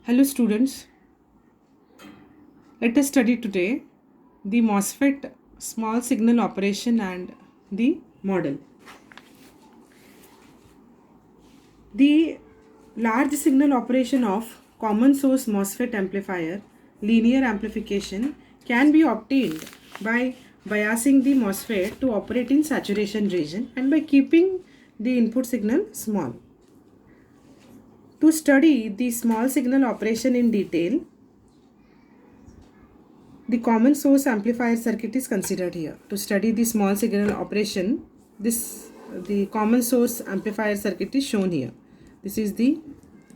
Hello students, let us study today the MOSFET small signal operation and the model. The large signal operation of common source MOSFET amplifier linear amplification can be obtained by biasing the MOSFET to operate in saturation region and by keeping the input signal small. To study the small signal operation in detail, the common source amplifier circuit is considered here. To study the small signal operation, the common source amplifier circuit is shown here. This is the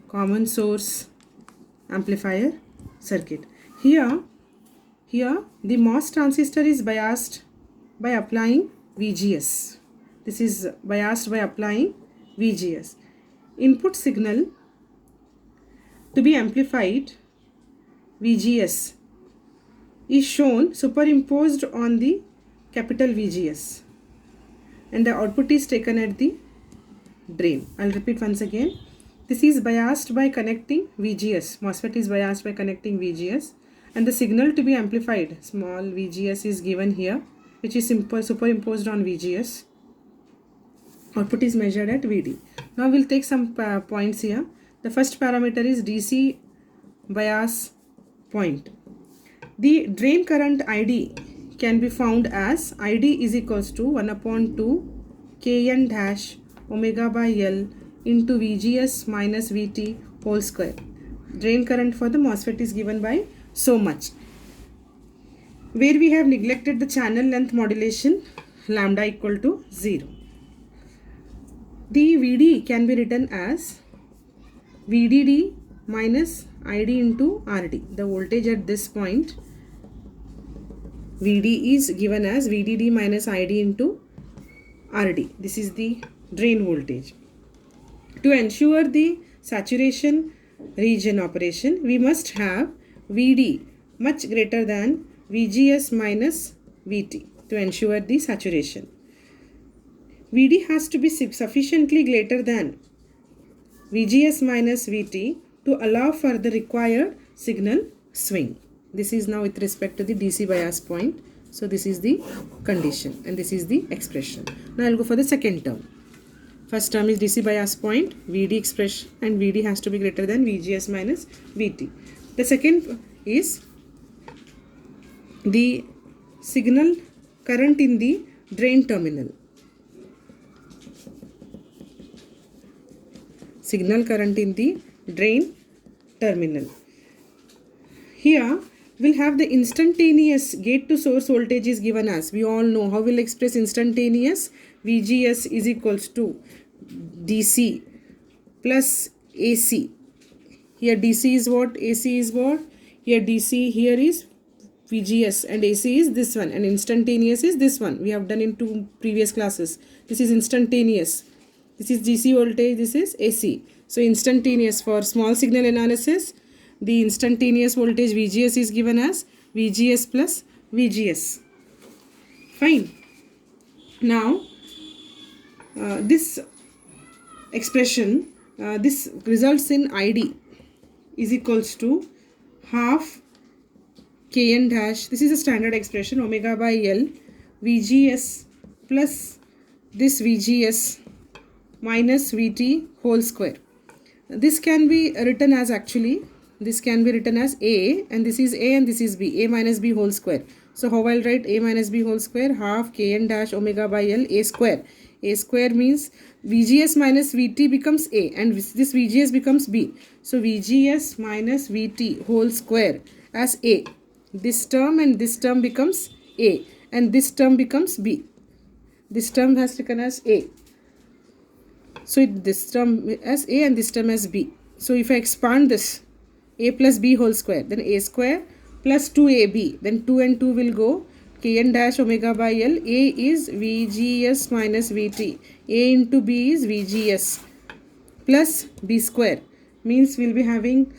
common source amplifier circuit. Here the MOS transistor is biased by applying VGS. This is biased by applying VGS. Input signal to be amplified, VGS, is shown superimposed on the capital VGS and the output is taken at the drain. I'll repeat once again. This is biased by connecting VGS. MOSFET is biased by connecting VGS and the signal to be amplified, small VGS, is given here, which is superimposed on VGS. Output is measured at VD. Now we'll take some points here. The first parameter is DC bias point. The drain current ID can be found as ID is equals to 1 upon 2 Kn dash omega by L into VGS minus VT whole square. Drain current for the MOSFET is given by so much. Where we have neglected the channel length modulation, lambda equal to 0. The VD can be written as VDD minus ID into RD. The voltage at this point, VD, is given as VDD minus ID into RD. This is the drain voltage. To ensure the saturation region operation, we must have VD much greater than VGS minus VT to ensure the saturation. VD has to be sufficiently greater than VGS minus VT to allow for the required signal swing. This is now with respect to the DC bias point. So this is the condition and this is the expression. Now I'll go for the second term. First term is DC bias point, VD expression, and VD has to be greater than VGS minus VT. The second is the signal current in the drain terminal. Signal current in the drain terminal. Here we'll have the instantaneous gate to source voltage is given as, we all know how we'll express instantaneous. VGS is equals to DC plus AC. Here DC is what, AC is what, here DC, here is VGS, and AC is this one, and instantaneous is this one. We have done in two previous classes. This is instantaneous. This is DC voltage, this is AC. So instantaneous for small signal analysis, the instantaneous voltage VGS is given as VGS plus VGS. Fine. Now, this expression, this results in ID is equals to half Kn dash, this is a standard expression, omega by L, VGS plus this VGS minus VT whole square. This can be written as, actually this can be written as A, and this is A and this is B, A minus B whole square. So how I'll write A minus B whole square, half Kn dash omega by L A square. A square means VGS minus VT becomes A and this VGS becomes B. So VGS minus VT whole square as A. This term and this term becomes A and this term becomes B. This term has taken as A. So this term as A and this term as B. So if I expand this, A plus B whole square, then A square plus 2AB, then 2 and 2 will go, Kn dash omega by L, A is VGS minus VT, A into B is VGS plus B square, means we'll be having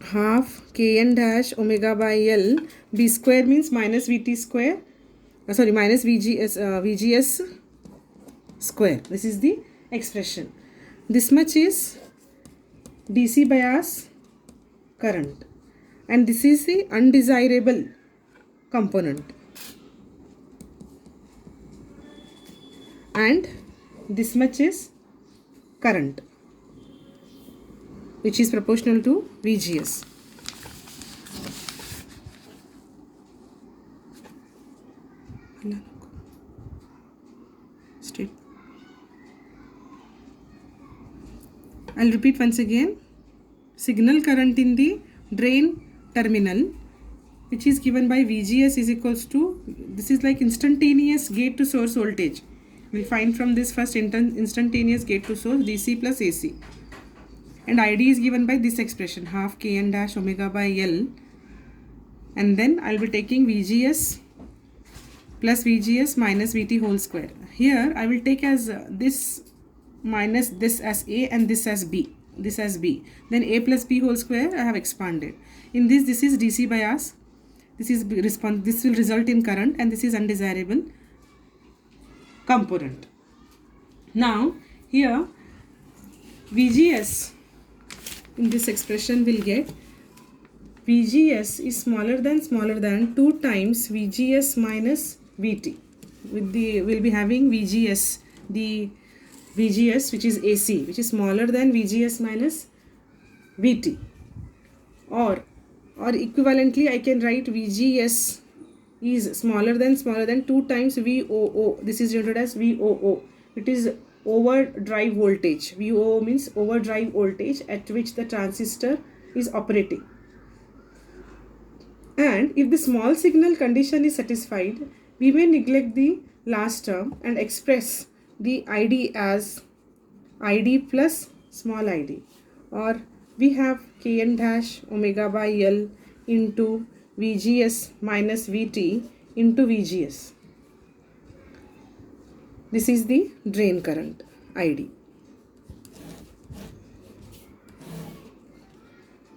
half Kn dash omega by L, B square means minus VT square, minus VGS square. This is the expression. This much is DC bias current, and this is the undesirable component, and this much is current, which is proportional to VGS. Straight. I'll repeat once again. Signal current in the drain terminal, which is given by VGS, is equals to, this is like instantaneous gate to source voltage. We'll find from this first instantaneous gate to source DC plus AC. And ID is given by this expression, half Kn dash omega by L. And then I'll be taking VGS plus VGS minus VT whole square. Here I will take as this minus this as A and this as B. This as B. Then A plus B whole square I have expanded. In this is DC bias. This will result in current, and this is undesirable component. Now here VGS in this expression will get VGS is smaller than 2 times VGS minus VT. We'll be having VGS, the VGS which is AC, which is smaller than VGS minus VT, or equivalently I can write VGS is smaller than 2 times VOO. This is denoted as VOO. It is overdrive voltage. VOO means overdrive voltage at which the transistor is operating. And if the small signal condition is satisfied, we may neglect the last term and express the ID as ID plus small id, or we have Kn dash omega by L into VGS minus VT into VGS. This is the drain current ID.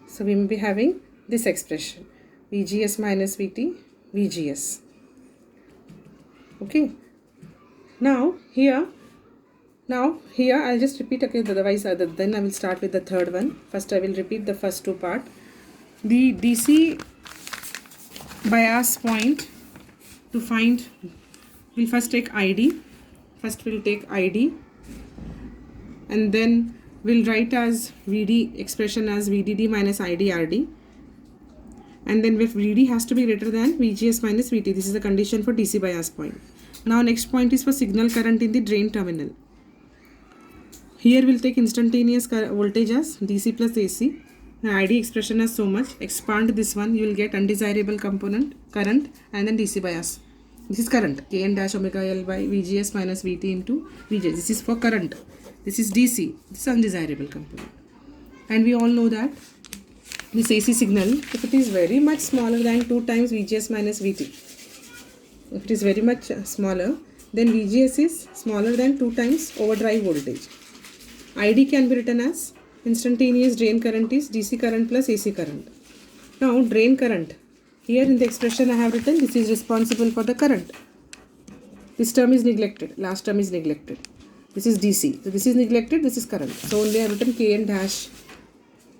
So we will be having this expression, VGS minus VT, VGS. Okay. Now here I'll just repeat, okay, otherwise then I will start with the third one. First I will repeat the first two part. The DC bias point to find, we'll first take ID. First we'll take ID, and then we'll write as VD expression as VDD minus IDRD. And then if VD has to be greater than VGS minus VT, this is the condition for DC bias point. Now next point is for signal current in the drain terminal. Here we'll take instantaneous voltage as DC plus AC. ID expression as so much. Expand this one, you will get undesirable component, current, and then DC bias. This is current, Kn dash omega L by VGS minus VT into VGS. This is for current. This is DC. This is undesirable component. And we all know that this AC signal, if it is very much smaller than 2 times VGS minus VT, if it is very much smaller, then VGS is smaller than 2 times overdrive voltage. ID can be written as instantaneous drain current is DC current plus AC current. Now drain current, here in the expression I have written, this is responsible for the current. This term is neglected, last term is neglected. This is DC, so this is neglected, this is current. So only I have written Kn dash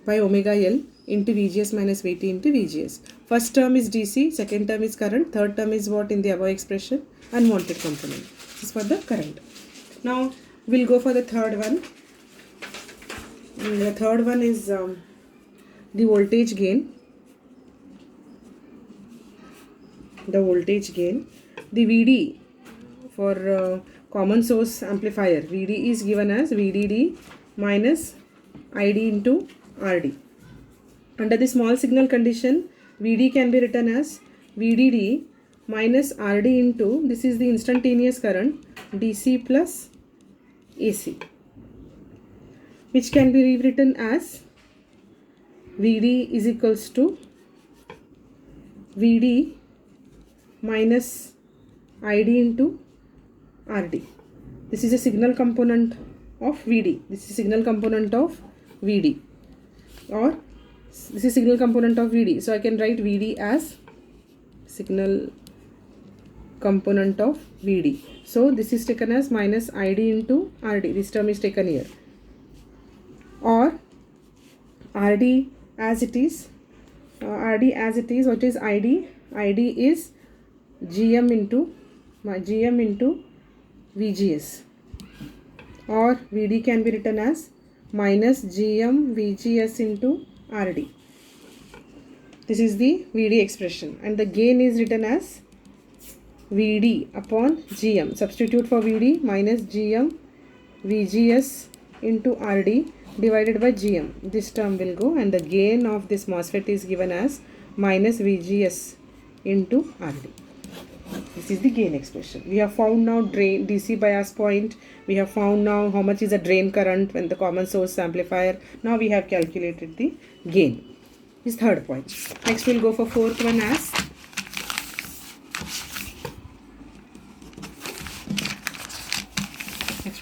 by omega L into VGS minus VT into VGS. First term is DC, second term is current, third term is what in the above expression? Unwanted component. This is for the current. Now we'll go for the third one. The third one is the voltage gain. The voltage gain. The VD for common source amplifier, VD is given as VDD minus ID into RD. Under the small signal condition, VD can be written as VDD minus RD into, this is the instantaneous current, DC plus AC, which can be rewritten as VD is equals to VD minus ID into RD. This is a signal component of VD. This is signal component of VD, or this is signal component of VD. So I can write VD as signal component of VD. So this is taken as minus ID into RD. This term is taken here. Or RD as it is RD as it is. What is ID? ID is GM into VGS, or VD can be written as minus GM VGS into RD. This is the VD expression, and the gain is written as VD upon GM. Substitute for VD, minus GM VGS into RD divided by GM. This term will go, and the gain of this MOSFET is given as minus VGS into RD. This is the gain expression. We have found now drain DC bias point. We have found now how much is the drain current when the common source amplifier. Now we have calculated the gain. This is third point. Next we'll go for fourth one as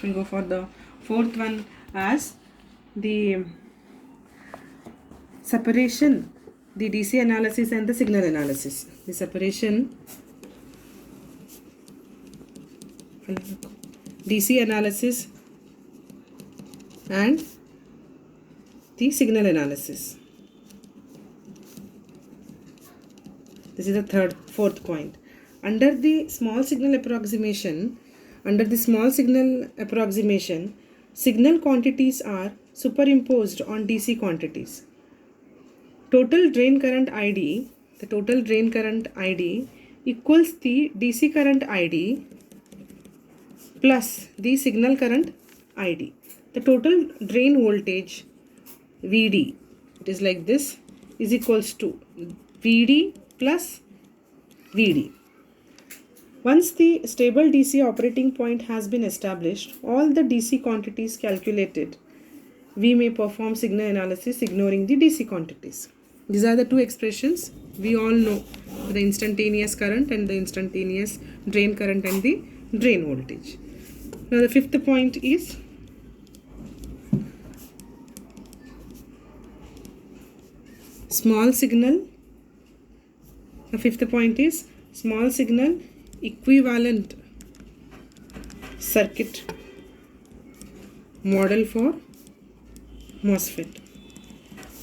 we'll go for the fourth one as the separation, the DC analysis and the signal analysis. The separation, DC analysis and the signal analysis. This is the fourth point. Under the small signal approximation, signal quantities are superimposed on DC quantities. Total drain current ID, the total drain current ID equals the DC current ID plus the signal current ID. The total drain voltage VD, it is like this, is equals to VD plus VD. Once the stable DC operating point has been established, all the DC quantities calculated, we may perform signal analysis ignoring the DC quantities. These are the two expressions we all know, the instantaneous current and the instantaneous drain current and the drain voltage. Now the fifth point is small signal. The fifth point is small signal equivalent circuit model for MOSFET.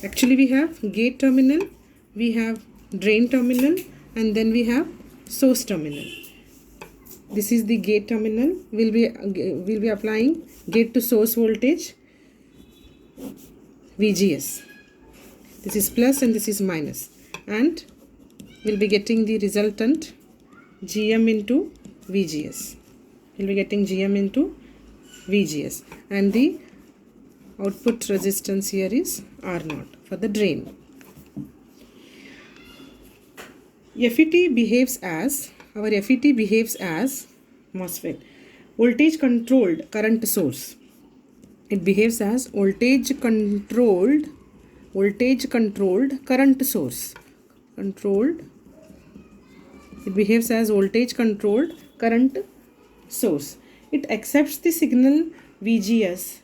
Actually we have gate terminal, we have drain terminal, and then we have source terminal. This is the gate terminal. We'll be applying gate to source voltage VGS. This is plus and this is minus, and we'll be getting the resultant GM into VGS. We'll be getting GM into VGS, and the output resistance here is R0 for the drain. FET behaves as MOSFET, voltage controlled current source. It behaves as voltage controlled current source. It behaves as voltage controlled current source. It accepts the signal VGS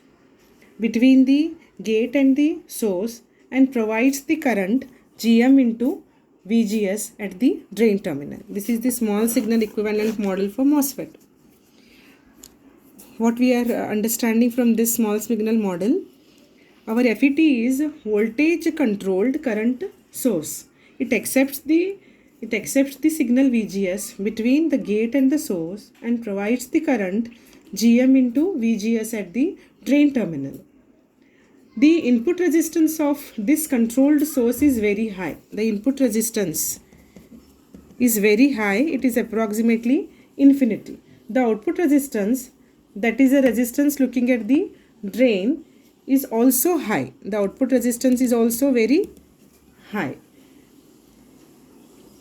between the gate and the source and provides the current GM into VGS at the drain terminal. This is the small signal equivalent model for MOSFET. What we are understanding from this small signal model, our FET is voltage controlled current source. It accepts the signal VGS between the gate and the source and provides the current GM into VGS at the drain terminal. The input resistance of this controlled source is very high. The input resistance is very high. It is approximately infinity. The output resistance, that is a resistance looking at the drain, is also high. The output resistance is also very high.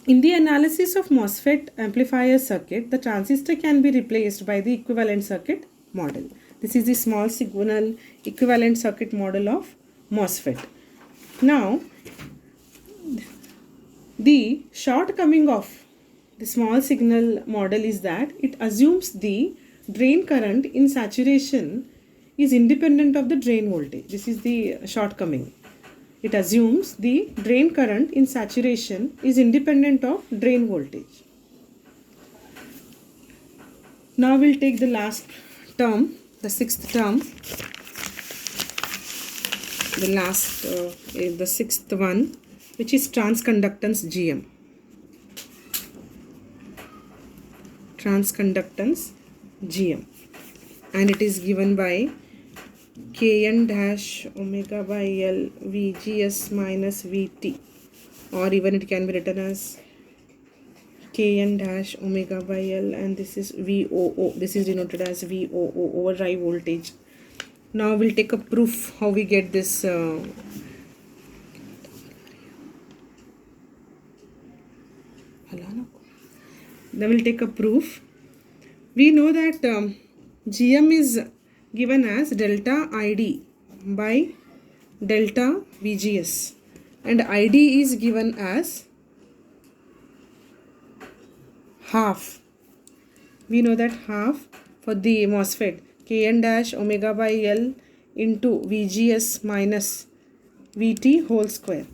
In the analysis of MOSFET amplifier circuit, the transistor can be replaced by the equivalent circuit model. This is the small signal equivalent circuit model of MOSFET. Now, the shortcoming of the small signal model is that it assumes the drain current in saturation is independent of the drain voltage. This is the shortcoming. It assumes the drain current in saturation is independent of drain voltage. Now we'll take the last term, the sixth term, the sixth one, which is transconductance GM. Transconductance GM, and it is given by Kn dash omega by L Vgs minus Vt, or even it can be written as Kn dash omega by L, and this is VOO. This is denoted as VOO, overdrive voltage. Now we'll take a proof how we get this. Then we'll take a proof. We know that GM is given as delta ID by delta VGS, and ID is given as half. We know that half for the MOSFET, Kn dash omega by L into VGS minus VT whole square.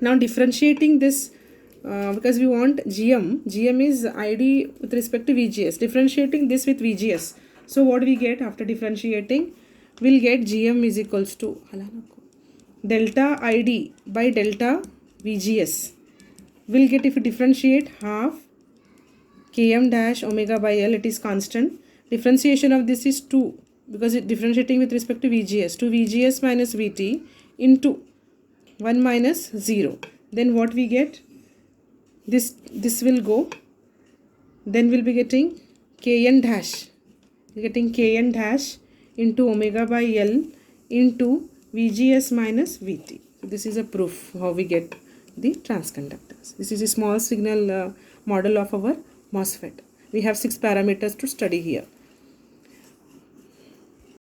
Now differentiating this, because we want GM is ID with respect to VGS, differentiating this with VGS. So what we get after differentiating, we'll get GM is equals to delta ID by delta VGS. We'll get, if we differentiate, half Km dash omega by L, it is constant. Differentiation of this is 2, because it differentiating with respect to VGS. 2 VGS minus VT into 1 minus 0. Then what we get? This will go. Then we'll be getting Kn dash. We're getting Kn dash into omega by L into VGS minus VT. So this is a proof how we get the transconductance. This is a small signal model of our MOSFET. We have 6 parameters to study here.